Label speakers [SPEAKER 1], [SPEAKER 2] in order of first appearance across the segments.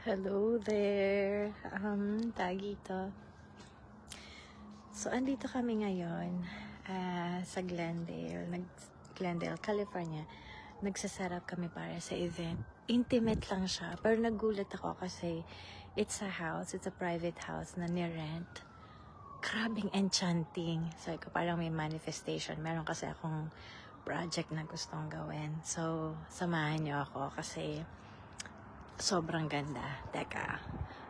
[SPEAKER 1] Hello there. Tagito. So, andito kami ngayon sa Glendale, California. Nagsasarap kami para sa event. Intimate lang siya. Pero nagulat ako kasi it's a private house na ni-rent. Grabing enchanting. So, parang may manifestation. Meron kasi akong project na gustong gawin. So, samahan niyo ako kasi sobrang ganda. Teka,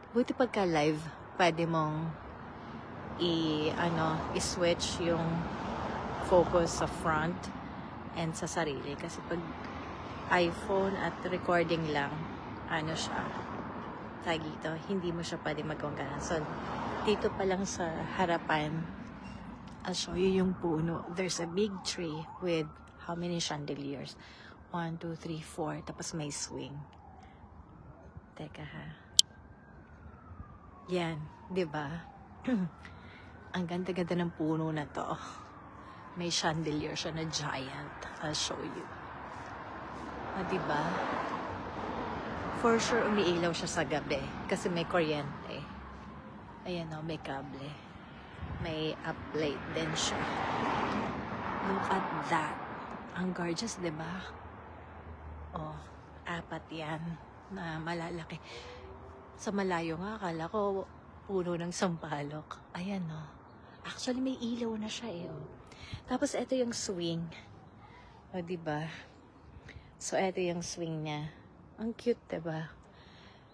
[SPEAKER 1] buti pagka live, pwede mong i-switch yung focus sa front and sa sarili. Kasi pag iPhone at recording lang, hindi mo siya pwede magawang ganun. So, dito pa lang sa harapan, I'll show you yung puno. There's a big tree with how many chandeliers? 1, 2, 3, 4. Tapos may swing. Teka ha. Yan, di ba? Ang ganda-ganda ng puno na to. May chandelier siya na giant. I'll show you. Di ba? For sure, umiilaw siya sa gabi. Kasi may kuryente. Ayan o, may kable. May uplight din siya. Look at that. Ang gorgeous, di ba? Oh, 4 yan na malalaki. Sa malayo nga, akala ko puno ng sampalok. Ayan o. Actually, may ilaw na siya oh. Tapos, ito yung swing. O, diba? So, ito yung swing niya. Ang cute, diba?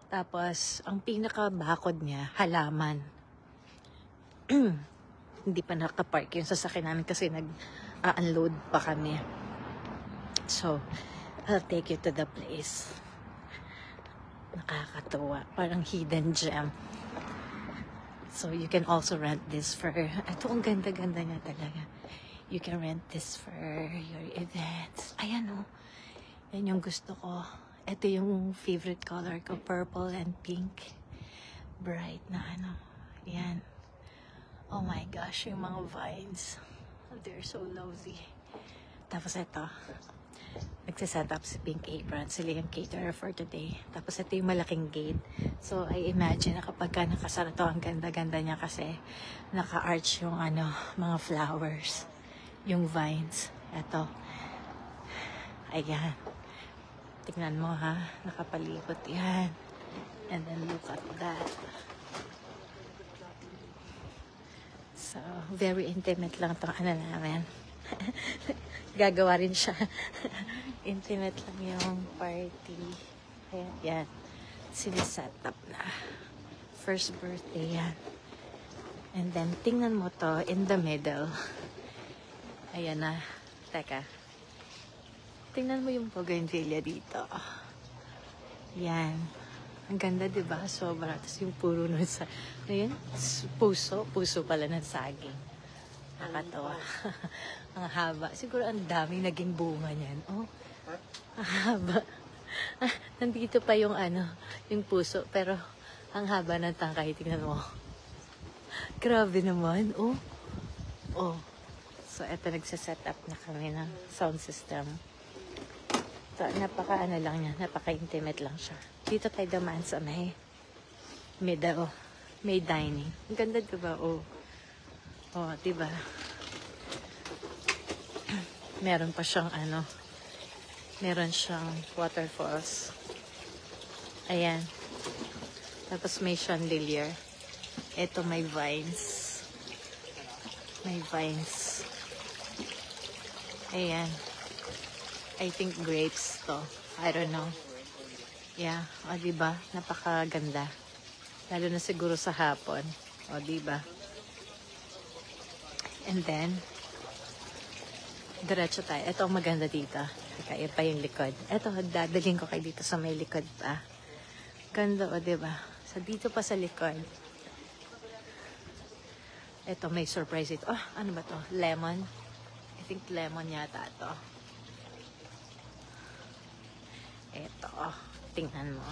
[SPEAKER 1] Tapos, ang pinaka-bakod niya, halaman. Hindi pa nakapark yung sasakyan namin kasi nag-unload pa kami. So, I'll take you to the place. Nakakatuwa. Parang hidden gem. So, you can also rent this for... Ito, ang ganda-ganda niya talaga. You can rent this for your events. Ayan o. Yan yung gusto ko. Ito yung favorite color ko. Purple and pink. Bright na ano. Yan. Oh my gosh, yung mga vines. They're so lovely. Tapos ito. Nagsiset up si Pink Apron. Sila yung caterer for today. Tapos ito yung malaking gate. So, I imagine na kapag ka nakasara to, ang ganda-ganda niya kasi naka-arch yung mga flowers. Yung vines. Ito. Ayan. Tingnan mo ha. Nakapalibot yan. And then look at that. So, very intimate lang itong namin. Gagawa rin siya. Intimate lang yung party. Ayan, yan. Siniset up na. First birthday yan. And then, tingnan mo to in the middle. Ayan na. Teka. Tingnan mo yung bougainvillea dito. Yan. Ang ganda, diba? Sobra. Tapos yung puro nun sa... Ayan. Puso. Puso pala ng saging. Nakatawa. Ang haba. Siguro ang daming naging bunga niyan. Oh. Ang haba. Nandito pa yung yung puso. Pero ang haba ng tangkay. Tingnan mo. Grabe naman. Oh. Oh. So, eto nagsaset up na kami ng sound system. So, lang niya. Napaka-intimate lang siya. Dito tayo damaan sa may middle. May dining. Ang ganda, diba? Oh. Oh, diba? Meron pa siyang meron siyang waterfalls. Ayan. Tapos may chandelier. Ito may vines. May vines. Ayan. I think grapes to. I don't know. Yeah. O, diba? Napakaganda. Lalo na siguro sa hapon. O, diba? And then, diretso tayo. Ito ang maganda dito. Kaya pa yung likod. Ito, dadalhin ko kayo dito sa may likod pa. Ganda o, diba? So, dito pa sa likod. Ito, may surprise ito. Oh, ano ba to? Lemon. I think lemon yata to. Ito, oh. Tingnan mo.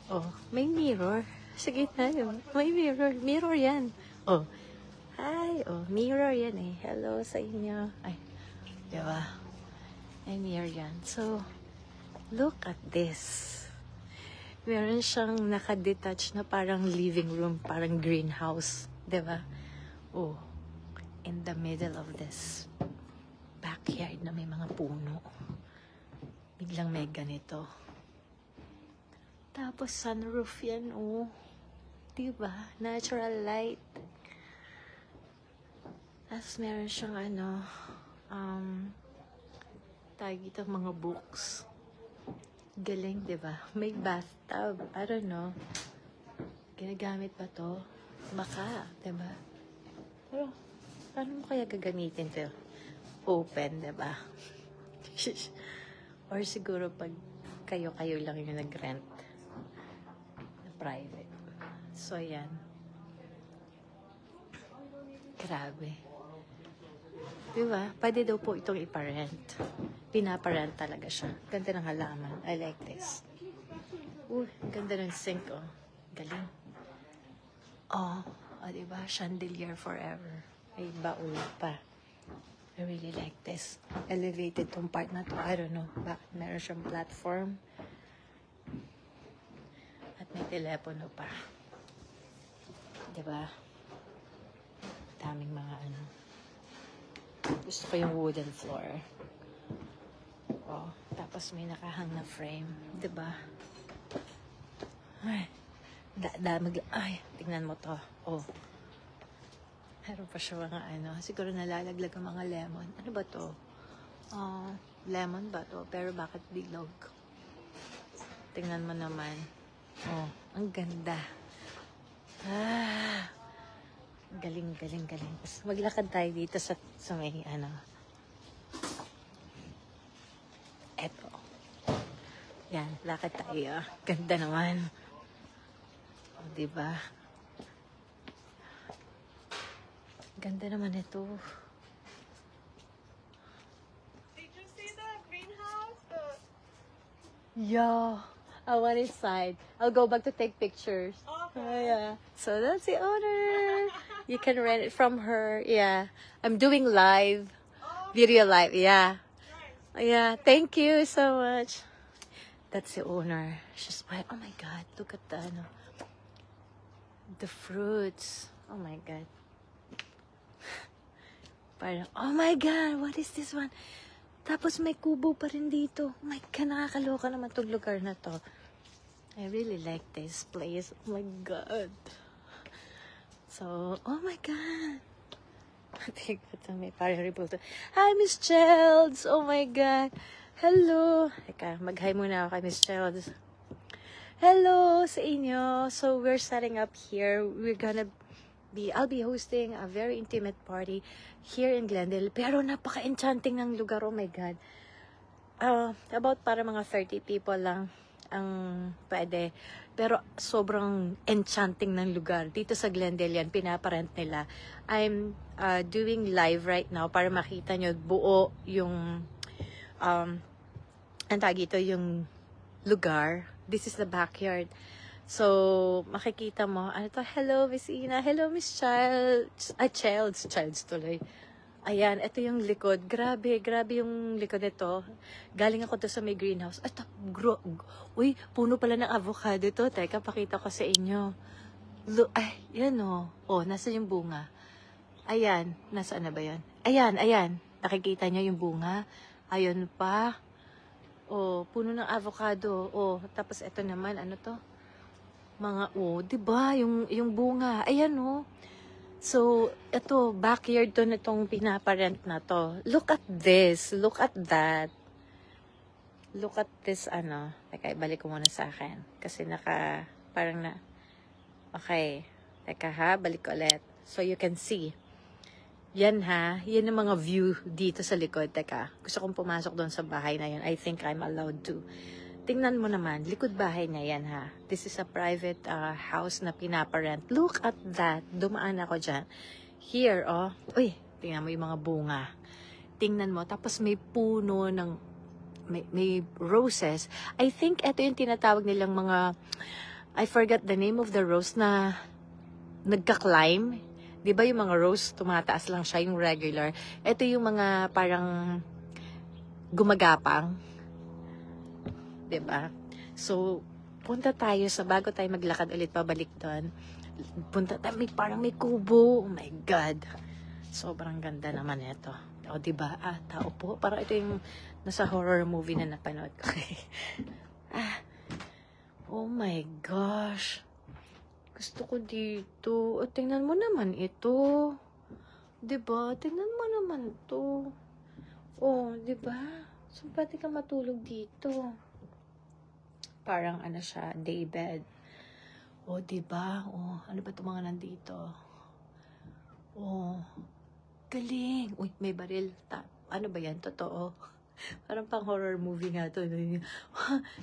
[SPEAKER 1] Oh, may mirror. Sige tayo. May mirror. Mirror yan. Oh. Hi. Oh, mirror yan eh. Hello sa inyo. Ay, diba? May mirror yan. So, Look at this. Meron siyang nakadetach na parang living room, parang greenhouse. Diba? Oh, in the middle of this backyard na may mga puno. Biglang may ganito. Tapos sunroof yan, oh. Diba? Natural light. Tapos meron siyang tawag ito, mga books. Galing, diba? May bathtub. I don't know. Ginagamit ba to? Baka, diba? Pero, paano mo kaya gagamitin to? Open, diba? Or siguro pag kayo-kayo lang yung nag-rent na private. So, yan. Grabe. Diba? Pwede daw po itong iparent. Pinaparent talaga siya. Ganda ng halaman. I like this. Ganda ng sink, oh. Galing. Oh, diba? Chandelier forever. May baul pa. I really like this. Elevated tong part na to. I don't know. Bakit meron siyang platform. At may telepono pa. Diba? Daming mga Gusto ko yung wooden floor. Oh, tapos may nakahang na frame. Diba? Ay, ay, tingnan mo to. Oh. Meron pa siya mga siguro nalalaglag ang mga lemon. Ano ba to? Lemon ba to? Pero bakit bilog? Tingnan mo naman. Oh, ang ganda. Galing. Maglakad tayo dito sa may Eto. Yan, lakad tayo. Ganda naman. O, diba? Ganda naman ito.
[SPEAKER 2] Did you see the greenhouse?
[SPEAKER 1] Yeah. I went inside. I'll go back to take pictures.
[SPEAKER 2] Okay.
[SPEAKER 1] Oh, yeah. So that's the owner. You can rent it from her. Yeah. I'm doing live. Video live. Yeah.
[SPEAKER 2] Nice.
[SPEAKER 1] Yeah. Thank you so much. That's the owner. She's like, oh my God. Look at the fruits. Oh my God. Parang, oh my God. What is this one? Tapos may kubo pa rin dito. Oh my God, nakakaloka naman itong lugar na to. I really like this place. Oh my God. So, oh my God. May parang ripple. Hi, Miss Chelds. Oh my God. Hello. Teka, mag-hi muna ako kay Miss Chelds. Hello sa inyo. So, we're setting up here. I'll be hosting a very intimate party here in Glendale. Pero napaka-enchanting ng lugar. Oh my God. About para mga 30 people lang ang pwede. Pero sobrang enchanting ng lugar. Dito sa Glendale yan, pinaparent nila. I'm doing live right now para makita nyo buo yung ang tawag ito, yung lugar. This is the backyard. So, makikita mo, hello, Miss Ina, hello, Miss Childs. Childs tuloy. Ayan, ito yung likod. Grabe yung likod nito. Galing ako to sa may greenhouse. Uy, puno pala ng avocado to. Teka, pakita ko sa inyo. Yan o. Oh, nasa yung bunga. Ayan, nasaan na ba yan? Ayan. Nakikita niyo yung bunga. Ayun pa. Oh, puno ng avocado. Oh, tapos ito naman, ano to? Diba? Yung bunga. Ayan, oh. So, ito, backyard to nitong pinaparent na to. Look at this. Look at that. Look at this, Teka, ibalik ko muna sa akin. Kasi okay. Teka ha, balik ko ulit. So, you can see. Yan ha. Yan ang mga view dito sa likod. Teka, gusto kong pumasok doon sa bahay na yun. I think I'm allowed to. Tingnan mo naman, likod bahay niya yan ha. This is a private house na pinaparent. Look at that. Dumaan ako dyan. Here, oh. Uy, tingnan mo yung mga bunga. Tingnan mo. Tapos may puno ng, may roses. I think ito yung tinatawag nilang mga, I forgot the name of the rose na nagka-climb. Di ba yung mga rose, tumataas lang siya, yung regular. Ito yung mga parang gumagapang. 'Diba? So, punta tayo bago tayo maglakad ulit pabalik doon. Punta tayo, parang may kubo. Oh my God. Sobrang ganda naman ito. O, diba? Tao po. Parang ito yung nasa horror movie na napanood ko. Oh my gosh. Gusto ko dito. O, tingnan mo naman ito. Diba? Tingnan mo naman to. Oh, diba? So, pwede ka matulog dito. Parang ano siya, day bed. Oh, diba? Oh, ano ba itong mga nandito? Oh, galing. Uy, may baril. Ano ba yan? Totoo. Parang pang horror movie nga to.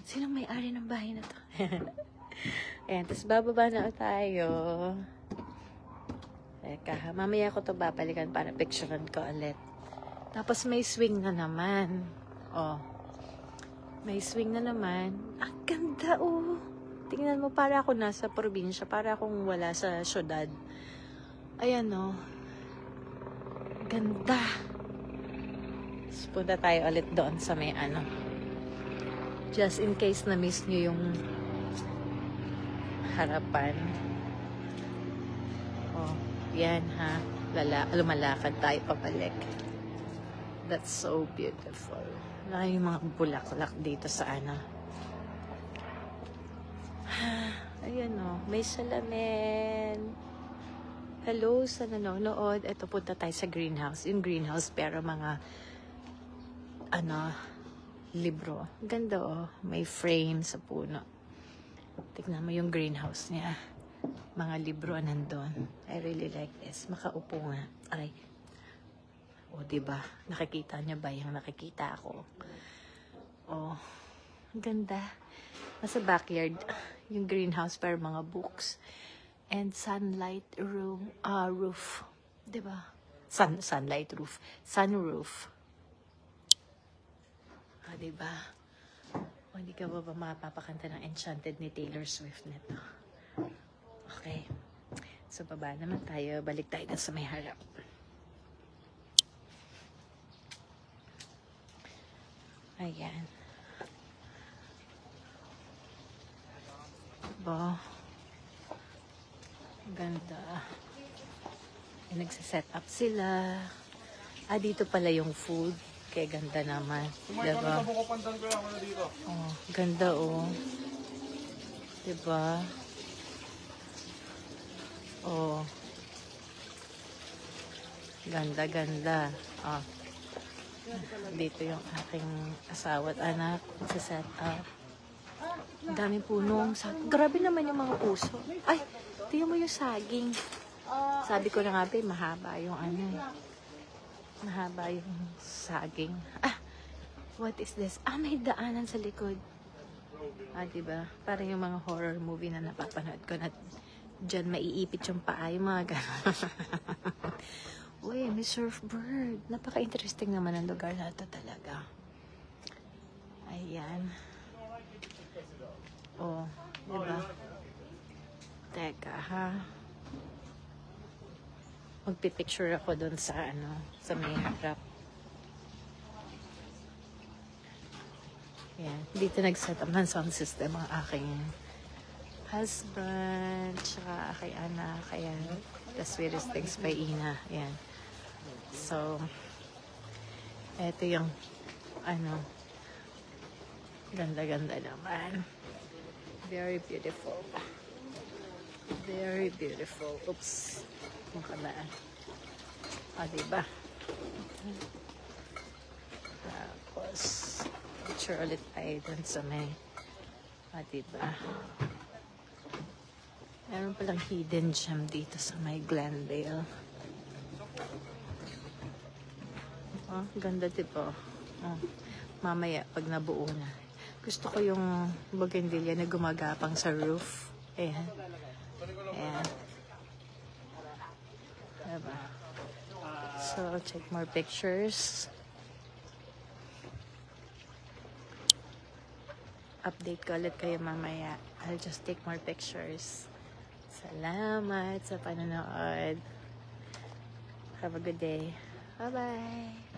[SPEAKER 1] Sinong may-ari ng bahay na to? Ayan, tapos bababa na tayo. Teka, mamaya ko to babalikan para picturean ko ulit. Tapos may swing na naman. Oh. May swing na naman. Ang ganda, oh. Tingnan mo, para ako nasa probinsya. Para akong wala sa syudad. Ayan, oh. Ganda. So, punta tayo ulit doon sa may ano. Just in case na miss nyo yung harapan. Oh, yan ha. Lumalakad tayo pabalik. That's so beautiful. Wala yung mga bulaklak dito sa ano. Ayan o, may salamin. Hello sa nanonood. Ito, punta tayo sa greenhouse. Yung greenhouse, pero mga ano, libro. Ganda oh. May frame sa puno. Tignan mo yung greenhouse niya. Mga libro nandun. I really like this. Makaupo nga. Aray. O, diba? Nakikita niya ba yung nakikita ako? Oh, ganda. Nasa backyard, yung greenhouse para mga books. And sunlight room, roof. Diba? Sunlight roof. Sunroof. Diba? O, hindi ka ba mapapakanta ng Enchanted ni Taylor Swift nito? Okay. So, baba naman tayo. Balik tayo sa may harap. Ayan. Diba? Ganda. Nagsiset up sila. Dito pala yung food. Kaya ganda naman. Diba? Oh, ganda oh. Diba? Oh. Ganda, ganda. Oh. Dito yung aking asawa at anak. Sa set up. Dami punong. Grabe naman yung mga puso. Ay, tingnan mo yung saging. Sabi ko na nga ba, mahaba yung ano. Mahaba yung saging. What is this? May daanan sa likod. Diba? Parang yung mga horror movie na napapanood ko na dyan maiipit yung paa, yung mga gano'n. Uy, may surfbird. Napaka-interesting naman ang lugar na ito talaga. Ayan. Oh, diba? Teka, ha? Magpipicture ako dun sa ano, sa may harap. Ayan. Dito nag-set up ng sound system ang aking husband, tsaka aking anak. Ayan. The Sweetest Things by Ina. Ayan. So, eto yung ano, ganda-ganda naman. Very beautiful. Very beautiful. Oops. Makalaan. Diba? Tapos, picture ulit tayo dun sa may, diba? Meron palang hidden gem dito sa may Glendale. Ganda diba? Mamaya, pag nabuo na. Gusto ko yung bougainvillea na gumagapang sa roof. Ayan. Ayan. Diba? So, check more pictures. Update ko ulit kayo mamaya. I'll just take more pictures. Salamat sa panonood. Have a good day. Bye-bye.